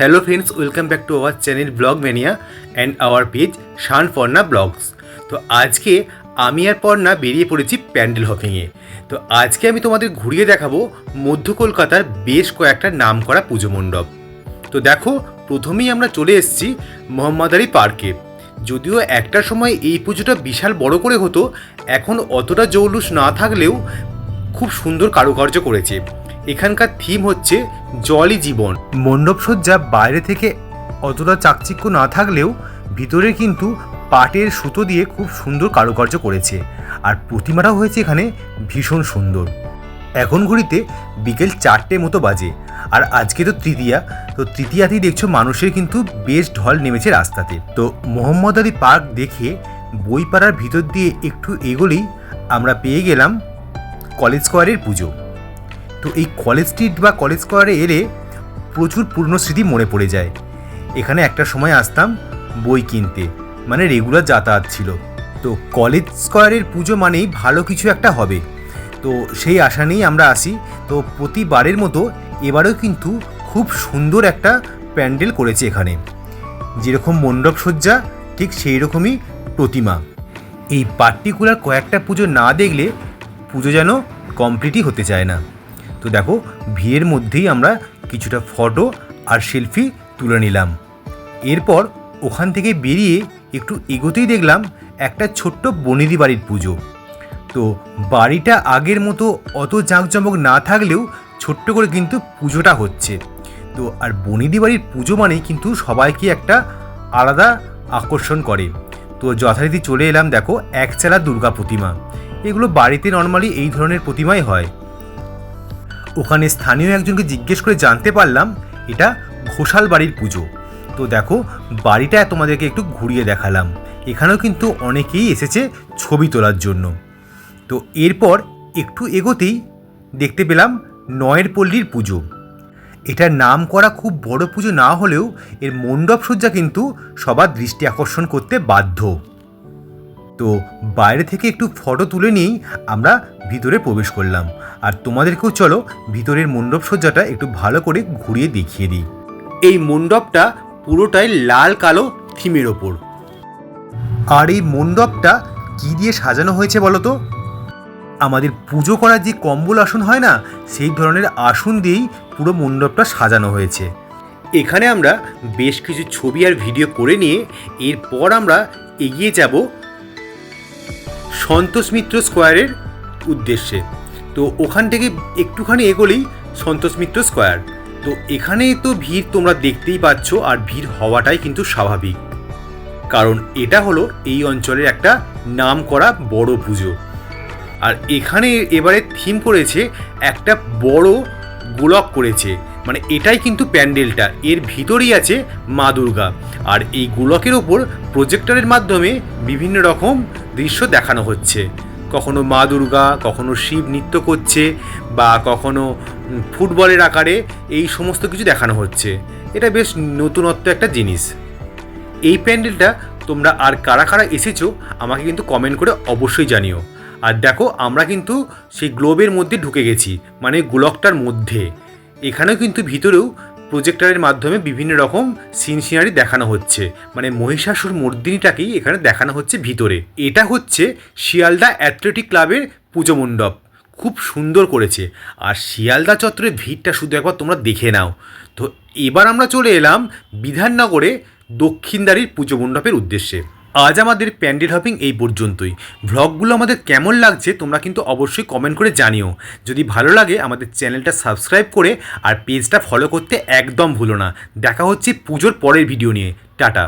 Hello friends, welcome back to our channel Vlog Mania and our page Shan Porna Vlogs। তো আজকে আমি আর পর্ণা বেরিয়ে পড়েছি প্যান্ডেল হপিংয়ে। তো আজকে আমি তোমাদের ঘুরিয়ে দেখাবো মধ্য কলকাতার বেশ কয়েকটা নামকরা পুজো মণ্ডপ। তো দেখো, প্রথমেই আমরা চলে এসেছি মোহাম্মদারি পার্কে। যদিও একটা সময় এই পুজোটা বিশাল বড় করে হতো, এখন অতটা জৌলুস না থাকলেও খুব সুন্দর কারুকার্য করেছে। এখানকার থিম হচ্ছে জলই জীবন। মণ্ডপসজ্জা বাইরে থেকে অতটা চাকচিক্য না থাকলেও ভিতরে কিন্তু পাটের সুতো দিয়ে খুব সুন্দর কারুকার্য করেছে, আর প্রতিমাটাও হয়েছে এখানে ভীষণ সুন্দর। এখন ঘড়িতে বিকেল 4টে মতো বাজে, আর আজকে তো তৃতীয়াতেই দেখছো মানুষের কিন্তু বেশ ঢল নেমেছে রাস্তাতে। তো মোহাম্মদারি পার্ক দেখে বইপাড়ার ভিতর দিয়ে একটু এগোলেই আমরা পেয়ে গেলাম কলেজ স্কোয়ারের পুজো। তো এই কলেজ স্ট্রিট বা কলেজ স্কোয়ারে এলে প্রচুর পুরনো স্মৃতি মনে পড়ে যায়। এখানে একটা সময় আসতাম বই কিনতে, মানে রেগুলার যাতায়াত ছিল। তো কলেজ স্কোয়ারের পুজো মানেই ভালো কিছু একটা হবে, তো সেই আশা নিয়েই আমরা আসি। তো প্রতিবারের মতো এবারেও কিন্তু খুব সুন্দর একটা প্যান্ডেল করেছে এখানে। যেরকম মণ্ডপ সজ্জা ঠিক সেই রকমই প্রতিমা। এই পার্টিকুলার কয়েকটা পুজো না দেখলে পুজো যেন কমপ্লিটই হতে চায় না। তো দেখো, ভিড়ের মধ্যেই আমরা কিছুটা ফটো আর সেলফি তুলে নিলাম। এরপর ওখান থেকে বেরিয়ে একটু এগোতেই দেখলাম একটা ছোট্ট বনেদি বাড়ির পুজো। তো বাড়িটা আগের মতো অত জাঁকজমক না থাকলেও ছোট্ট করে কিন্তু পুজোটা হচ্ছে। তো আর বনেদি বাড়ির পুজো মানেই কিন্তু সবাইকে একটা আলাদা আকর্ষণ করে। তো যথারীতি চলে এলাম, দেখো একচালা দুর্গা প্রতিমা। এগুলো বাড়িতে নর্মালি এই ধরনের প্রতিমাই হয়। ওখানে স্থানীয় একজনকে জিজ্ঞেস করে জানতে পারলাম এটা ঘোষাল বাড়ির পুজো। তো দেখো, বাড়িটা তোমাদেরকে একটু ঘুরিয়ে দেখালাম। এখানেও কিন্তু অনেকেই এসেছে ছবি তোলার জন্য। তো এরপর একটু এগোতেই দেখতে পেলাম নয়ের পল্লীর পুজো। এটার নাম করা খুব বড় পুজো না হলেও এর মণ্ডপ সজ্জা কিন্তু সবার দৃষ্টি আকর্ষণ করতে বাধ্য। তো বাইরে থেকে একটু ফটো তুলে নিয়েই আমরা ভিতরে প্রবেশ করলাম, আর তোমাদেরকেও চলো ভিতরের মণ্ডপ সজ্জাটা একটু ভালো করে ঘুরিয়ে দেখিয়ে দিই। এই মণ্ডপটা পুরোটাই লাল কালো থিমের ওপর। আর এই মণ্ডপটা কী দিয়ে সাজানো হয়েছে বলো তো? আমাদের পুজো করার যে কম্বল আসন হয় না, সেই ধরনের আসন দিয়েই পুরো মণ্ডপটা সাজানো হয়েছে। এখানে আমরা বেশ কিছু ছবি আর ভিডিও করে নিয়ে এরপর আমরা এগিয়ে যাব সন্তোষ মিত্র স্কোয়ারের উদ্দেশ্যে। তো ওখান থেকে একটুখানি এগোলেই সন্তোষ মিত্র স্কোয়ার। তো এখানে তো ভিড় তোমরা দেখতেই পাচ্ছ, আর ভিড় হওয়াটাই কিন্তু স্বাভাবিক, কারণ এটা হলো এই অঞ্চলের একটা নামকরা বড় পুজো। আর এখানে এবারে থিম করেছে একটা বড় গোলক করেছে, মানে এটাই কিন্তু প্যান্ডেলটা। এর ভিতরেই আছে মা দুর্গা, আর এই গোলকের ওপর প্রজেক্টরের মাধ্যমে বিভিন্ন রকম দৃশ্য দেখানো হচ্ছে। কখনো মা দুর্গা, কখনো শিব নৃত্য করছে, বা কখনো ফুটবলের আকারে এই সমস্ত কিছু দেখানো হচ্ছে। এটা বেশ নতুনত্ব একটা জিনিস। এই প্যান্ডেলটা তোমরা আর কারা কারা এসেছো আমাকে কিন্তু কমেন্ট করে অবশ্যই জানিও। আর দেখো, আমরা কিন্তু সেই গ্লোবের মধ্যে ঢুকে গেছি, মানে গোলকটার মধ্যে। এখানেও কিন্তু ভিতরেও প্রজেক্টরের মাধ্যমে বিভিন্ন রকম সিনারি দেখানো হচ্ছে, মানে মহিষাসুর মর্দিনীটাকেই এখানে দেখানো হচ্ছে ভিতরে। এটা হচ্ছে শিয়ালদা অ্যাথলেটিক ক্লাবের পুজো মণ্ডপ, খুব সুন্দর করেছে। আর শিয়ালদা চত্বরের ভিড়টা শুধু একবার তোমরা দেখে নাও। তো এবার আমরা চলে এলাম বিধাননগরে দক্ষিণদ্বারের পুজো মণ্ডপের উদ্দেশ্যে। আজ আমাদের প্যান্ডেল হপিং এই পর্যন্তই। ভ্লগগুলো আমাদের কেমন লাগছে তোমরা কিন্তু অবশ্যই কমেন্ট করে জানিও। যদি ভালো লাগে আমাদের চ্যানেলটা সাবস্ক্রাইব করে আর পেজটা ফলো করতে একদম ভুলো না। দেখা হচ্ছে পুজোর পরের ভিডিও নিয়ে। টাটা।